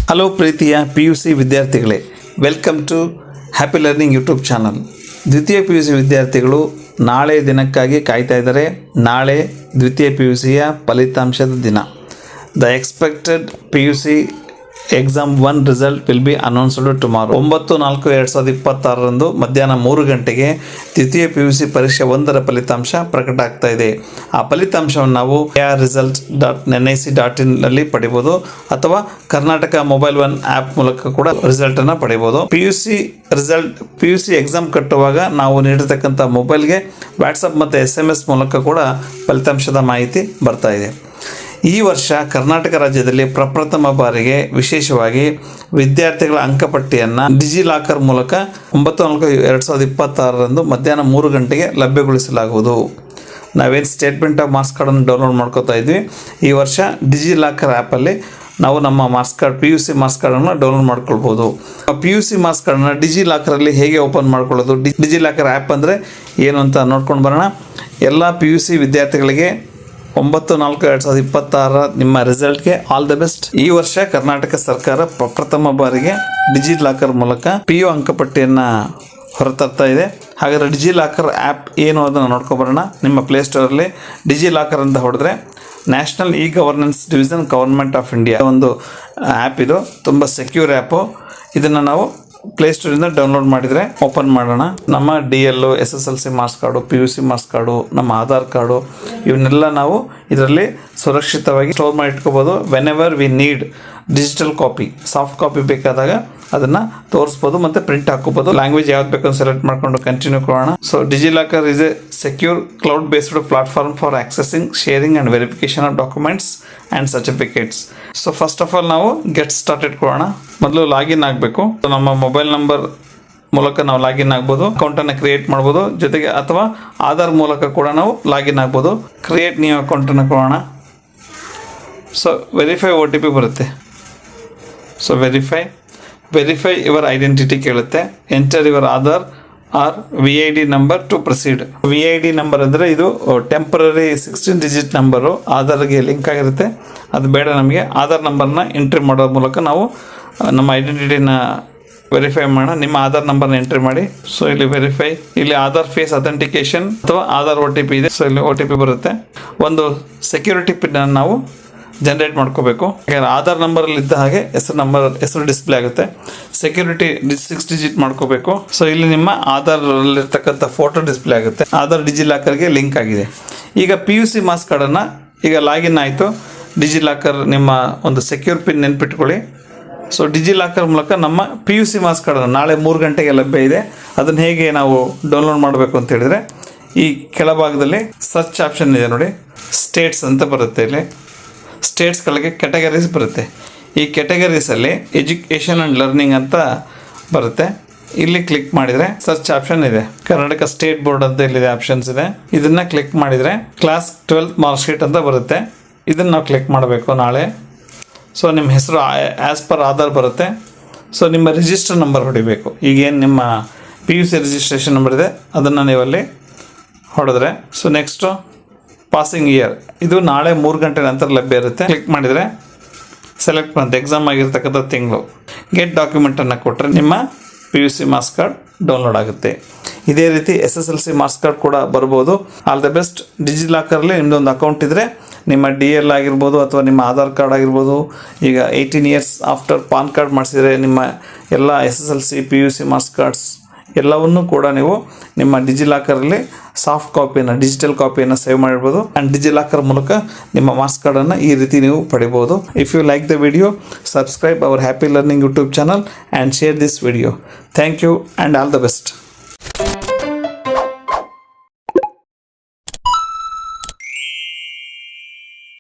Hello ಪ್ರೀತಿಯ PUC ವಿದ್ಯಾರ್ಥಿಗಳೇ, welcome to happy learning YouTube channel. ದ್ವಿತೀಯ PUC ವಿದ್ಯಾರ್ಥಿಗಳು ನಾಳೆ ದಿನಕ್ಕಾಗಿ ಕಾಯ್ತಾ ಇದ್ದಾರೆ. ನಾಳೆ ದ್ವಿತೀಯ PUCಯ ಫಲಿತಾಂಶದ ದಿನ. The expected PUC exam 1 result will be announced tomorrow. 9/4/2026 ಮಧ್ಯಾಹ್ನ 3 ಗಂಟೆಗೆ ದ್ವಿತೀಯ PUC ಪರೀಕ್ಷೆ 1ರ ಫಲಿತಾಂಶ ಪ್ರಕಟ ಆಗ್ತಾ ಇದೆ. ಆ ಫಲಿತಾಂಶವನ್ನು ನಾವು result.nic.in ನಲ್ಲಿ ಪಡಿಬೋದು ಅಥವಾ ಕರ್ನಾಟಕ ಮೊಬೈಲ್ 1 ಆ್ಯಪ್ ಮೂಲಕ ಕೂಡ ರಿಸಲ್ಟನ್ನು ಪಡಿಬೋದು. PUC ಎಕ್ಸಾಮ್ ಕಟ್ಟುವಾಗ ನಾವು ನೀಡಿರ್ತಕ್ಕಂಥ ಮೊಬೈಲ್ಗೆ ವಾಟ್ಸಪ್ ಮತ್ತು SMS ಮೂಲಕ ಕೂಡ ಫಲಿತಾಂಶದ ಮಾಹಿತಿ ಬರ್ತಾ ಇದೆ. ಈ ವರ್ಷ ಕರ್ನಾಟಕ ರಾಜ್ಯದಲ್ಲಿ ಪ್ರಪ್ರಥಮ ಬಾರಿಗೆ ವಿಶೇಷವಾಗಿ ವಿದ್ಯಾರ್ಥಿಗಳ ಅಂಕಪಟ್ಟಿಯನ್ನು ಡಿಜಿಲಾಕರ್ ಮೂಲಕ 9/4/2026 ಮಧ್ಯಾಹ್ನ 3 ಗಂಟೆಗೆ ಲಭ್ಯಗೊಳಿಸಲಾಗುವುದು. ನಾವೇನು ಸ್ಟೇಟ್ಮೆಂಟ್ ಆಫ್ ಮಾರ್ಕ್ಸ್ ಕಾರ್ಡನ್ನು ಡೌನ್ಲೋಡ್ ಮಾಡ್ಕೋತಾ ಇದ್ವಿ, ಈ ವರ್ಷ ಡಿಜಿಲಾಕರ್ ಆ್ಯಪಲ್ಲಿ ನಾವು ನಮ್ಮ ಮಾರ್ಕ್ಸ್ ಕಾರ್ಡ್ PUC ಮಾರ್ಕ್ಸ್ ಕಾರ್ಡನ್ನು ಡೌನ್ಲೋಡ್ ಮಾಡ್ಕೊಳ್ಬೋದು. PUC ಮಾರ್ಕ್ಸ್ ಕಾರ್ಡನ್ನು ಡಿಜಿಲಾಕರಲ್ಲಿ ಹೇಗೆ ಓಪನ್ ಮಾಡ್ಕೊಳ್ಳೋದು, ಡಿಜಿಲಾಕರ್ ಆ್ಯಪ್ ಅಂದರೆ ಏನು ಅಂತ ನೋಡ್ಕೊಂಡು ಬರೋಣ. ಎಲ್ಲ PUC ವಿದ್ಯಾರ್ಥಿಗಳಿಗೆ 9/4/2026 ನಿಮ್ಮ ರಿಸಲ್ಟ್ಗೆ ಆಲ್ ದ ಬೆಸ್ಟ್. ಈ ವರ್ಷ ಕರ್ನಾಟಕ ಸರ್ಕಾರ ಪ್ರಪ್ರಥಮ ಬಾರಿಗೆ ಡಿಜಿಲಾಕರ್ ಮೂಲಕ PU ಅಂಕಪಟ್ಟಿಯನ್ನು ಹೊರತರ್ತಾ ಇದೆ. ಹಾಗಾದರೆ ಡಿಜಿಲಾಕರ್ ಆ್ಯಪ್ ಏನು ಅದನ್ನು ನೋಡ್ಕೊಬರೋಣ. ನಿಮ್ಮ ಪ್ಲೇಸ್ಟೋರಲ್ಲಿ ಡಿಜಿಲಾಕರ್ ಅಂತ ಹೊಡೆದ್ರೆ national governance division government of India ಒಂದು ಆ್ಯಪ್. ಇದು ತುಂಬ ಸೆಕ್ಯೂರ್ ಆ್ಯಪು. ಇದನ್ನು ನಾವು ಪ್ಲೇಸ್ಟೋರಿಂದ ಡೌನ್ಲೋಡ್ ಮಾಡಿದರೆ ಓಪನ್ ಮಾಡೋಣ. ನಮ್ಮ DL, SSLC marks card, PUC marks card, ನಮ್ಮ ಆಧಾರ್ ಕಾರ್ಡು ಇವನ್ನೆಲ್ಲ ನಾವು ಇದರಲ್ಲಿ ಸುರಕ್ಷಿತವಾಗಿ ಸ್ಟೋರ್ ಮಾಡಿ ಇಟ್ಕೋಬೋದು. Whenever we need digital copy, soft copy ಬೇಕಾದಾಗ ಅದನ್ನು ತೋರಿಸ್ಬೋದು ಮತ್ತು ಪ್ರಿಂಟ್ ಹಾಕೋಬೋದು. ಲ್ಯಾಂಗ್ವೇಜ್ ಯಾವ್ದು ಬೇಕು ಅಂತ ಸೆಲೆಕ್ಟ್ ಮಾಡಿಕೊಂಡು ಕಂಟಿನ್ಯೂ ಕೊಡೋಣ. So DigiLocker is a secure cloud based platform for accessing, sharing and verification of documents and certificates. So first of all ನಾವು ಗೆಟ್ ಸ್ಟಾರ್ಟೆಡ್ ಕೊಡೋಣ. ಮೊದಲು ಲಾಗಿನ್ ಆಗಬೇಕು. ನಮ್ಮ ಮೊಬೈಲ್ ನಂಬರ್ ಮೂಲಕ ನಾವು ಲಾಗಿನ್ ಆಗ್ಬೋದು, ಅಕೌಂಟನ್ನು ಕ್ರಿಯೇಟ್ ಮಾಡ್ಬೋದು. ಜೊತೆಗೆ ಅಥವಾ ಆಧಾರ್ ಮೂಲಕ ಕೂಡ ನಾವು ಲಾಗಿನ್ ಆಗ್ಬೋದು. ಕ್ರಿಯೇಟ್ ನ್ಯೂ ಅಕೌಂಟನ್ನು ಕೊಡೋಣ. ಸೊ ವೆರಿಫೈ OTP ಬರುತ್ತೆ. ಸೊ ವೆರಿಫೈ ಯುವರ್ ಐಡೆಂಟಿಟಿ ಕೇಳುತ್ತೆ. Enter your Aadhaar or VID number to proceed. VID number ಅಂದರೆ ಇದು ಟೆಂಪರರಿ 16 ಡಿಜಿಟ್ ನಂಬರು, ಆಧಾರ್ಗೆ ಲಿಂಕ್ ಆಗಿರುತ್ತೆ. ಅದು ಬೇಡ ನಮಗೆ. ಆಧಾರ್ ನಂಬರ್ನ ಎಂಟ್ರಿ ಮಾಡೋ ಮೂಲಕ ನಾವು ನಮ್ಮ ಐಡೆಂಟಿಟಿನ ವೆರಿಫೈ ಮಾಡೋಣ. ನಿಮ್ಮ ಆಧಾರ್ ನಂಬರ್ನ ಎಂಟ್ರಿ ಮಾಡಿ. ಸೊ ಇಲ್ಲಿ ವೆರಿಫೈ, ಇಲ್ಲಿ ಆಧಾರ್ ಫೇಸ್ ಅಥೆಂಟಿಕೇಶನ್ ಅಥವಾ ಆಧಾರ್ OTP ಇದೆ. ಸೊ ಇಲ್ಲಿ OTP ಬರುತ್ತೆ. ಒಂದು ಸೆಕ್ಯೂರಿಟಿ ಪಿನ್ನನ್ನು ನಾವು ಜನರೇಟ್ ಮಾಡ್ಕೋಬೇಕು. ಯಾಕಂದರೆ ಆಧಾರ್ ನಂಬರಲ್ಲಿ ಇದ್ದ ಹಾಗೆ ಹೆಸರು ಡಿಸ್ಪ್ಲೇ ಆಗುತ್ತೆ. ಸೆಕ್ಯೂರಿಟಿ 6 ಡಿಜಿಟ್ ಮಾಡ್ಕೋಬೇಕು. ಸೊ ಇಲ್ಲಿ ನಿಮ್ಮ ಆಧಾರಲ್ಲಿರ್ತಕ್ಕಂಥ ಫೋಟೋ ಡಿಸ್ಪ್ಲೇ ಆಗುತ್ತೆ. ಆಧಾರ್ ಡಿಜಿಲಾಕರ್ಗೆ ಲಿಂಕ್ ಆಗಿದೆ. ಈಗ PUC ಮಾರ್ಕ್ಸ್ ಕಾರ್ಡನ್ನು ಈಗ ಲಾಗಿನ್ ಆಯಿತು. ಡಿಜಿಲಾಕರ್ ನಿಮ್ಮ ಒಂದು ಸೆಕ್ಯೂರ್ ಪಿನ್ ನೆನ್ಪಿಟ್ಕೊಳ್ಳಿ. ಸೊ ಡಿಜಿಲಾಕರ್ ಮೂಲಕ ನಮ್ಮ PUC ಮಾರ್ಕ್ಸ್ ಕಾರ್ಡನ್ನು ನಾಳೆ 3 ಗಂಟೆಗೆ ಲಭ್ಯ ಇದೆ. ಅದನ್ನು ಹೇಗೆ ನಾವು ಡೌನ್ಲೋಡ್ ಮಾಡಬೇಕು ಅಂತ ಹೇಳಿದರೆ, ಈ ಕೆಳಭಾಗದಲ್ಲಿ ಸರ್ಚ್ ಆಪ್ಷನ್ ಇದೆ ನೋಡಿ, ಸ್ಟೇಟ್ಸ್ ಅಂತ ಬರುತ್ತೆ. ಇಲ್ಲಿ ಸ್ಟೇಟ್ಸ್ಗಳಿಗೆ ಕ್ಯಾಟಗರೀಸ್ ಬರುತ್ತೆ. ಈ ಕ್ಯಾಟಗರೀಸಲ್ಲಿ ಎಜುಕೇಷನ್ ಆ್ಯಂಡ್ ಲರ್ನಿಂಗ್ ಅಂತ ಬರುತ್ತೆ. ಇಲ್ಲಿ ಕ್ಲಿಕ್ ಮಾಡಿದರೆ ಸರ್ಚ್ ಆಪ್ಷನ್ ಇದೆ. ಕರ್ನಾಟಕ ಸ್ಟೇಟ್ ಬೋರ್ಡ್ ಅಂತ ಇಲ್ಲಿದೆ ಆಪ್ಷನ್ಸ್ ಇದೆ. ಇದನ್ನು ಕ್ಲಿಕ್ ಮಾಡಿದರೆ ಕ್ಲಾಸ್ 12th ಮಾರ್ಕ್ ಶೀಟ್ ಅಂತ ಬರುತ್ತೆ. ಇದನ್ನು ನಾವು ಕ್ಲಿಕ್ ಮಾಡಬೇಕು ನಾಳೆ. ಸೊ ನಿಮ್ಮ ಹೆಸರು ಆ್ಯಸ್ ಪರ್ ಆಧಾರ್ ಬರುತ್ತೆ. ಸೊ ನಿಮ್ಮ ರಿಜಿಸ್ಟರ್ ನಂಬರ್ ಹೊಡಿಬೇಕು. ಈಗೇನು ನಿಮ್ಮ PUC ರಿಜಿಸ್ಟ್ರೇಷನ್ ನಂಬರ್ ಇದೆ ಅದನ್ನು ನೀವಲ್ಲಿ ಹೊಡೆದ್ರೆ, ಸೊ ನೆಕ್ಸ್ಟು ಪಾಸಿಂಗ್ ಇಯರ್, ಇದು ನಾಳೆ 3 ಗಂಟೆ ನಂತರ ಲಭ್ಯ ಇರುತ್ತೆ. ಕ್ಲಿಕ್ ಮಾಡಿದರೆ ಸೆಲೆಕ್ಟ್ ಮಾಡುತ್ತೆ ಎಕ್ಸಾಮ್ ಆಗಿರ್ತಕ್ಕಂಥ ತಿಂಗಳು. ಗೆಟ್ ಡಾಕ್ಯುಮೆಂಟನ್ನು ಕೊಟ್ಟರೆ ನಿಮ್ಮ PUC ಮಾರ್ಕ್ಸ್ ಕಾರ್ಡ್ ಡೌನ್ಲೋಡ್ ಆಗುತ್ತೆ. ಇದೇ ರೀತಿ SSLC ಮಾರ್ಕ್ಸ್ ಕಾರ್ಡ್ ಕೂಡ ಬರ್ಬೋದು. All the best. ಡಿಜಿಲಾಕರಲ್ಲಿ ನಿಮ್ಮದೊಂದು ಅಕೌಂಟ್ ಇದ್ದರೆ ನಿಮ್ಮ DL ಆಗಿರ್ಬೋದು ಅಥವಾ ನಿಮ್ಮ ಆಧಾರ್ ಕಾರ್ಡ್ ಆಗಿರ್ಬೋದು, ಈಗ 18 ಇಯರ್ಸ್ ಆಫ್ಟರ್ ಪಾನ್ ಕಾರ್ಡ್ ಮಾಡಿಸಿದರೆ ನಿಮ್ಮ ಎಲ್ಲ SSLC PUC ಮಾರ್ಕ್ಸ್ ಕಾರ್ಡ್ಸ್ ಎಲ್ಲವನ್ನೂ ಕೂಡ ನೀವು ನಿಮ್ಮ ಡಿಜಿಲಾಕರಲ್ಲಿ ಸಾಫ್ಟ್ ಕಾಪಿಯನ್ನು, ಡಿಜಿಟಲ್ ಕಾಪಿಯನ್ನು ಸೇವ್ ಮಾಡಿರ್ಬೋದು. ಆ್ಯಂಡ್ ಡಿಜಿಲಾಕರ್ ಮೂಲಕ ನಿಮ್ಮ ಮಾರ್ಕ್ಸ್ ಕಾರ್ಡನ್ನು ಈ ರೀತಿ ನೀವು ಪಡಿಬೋದು. If you like the video, subscribe our happy learning YouTube channel and share this video. Thank you and all the best.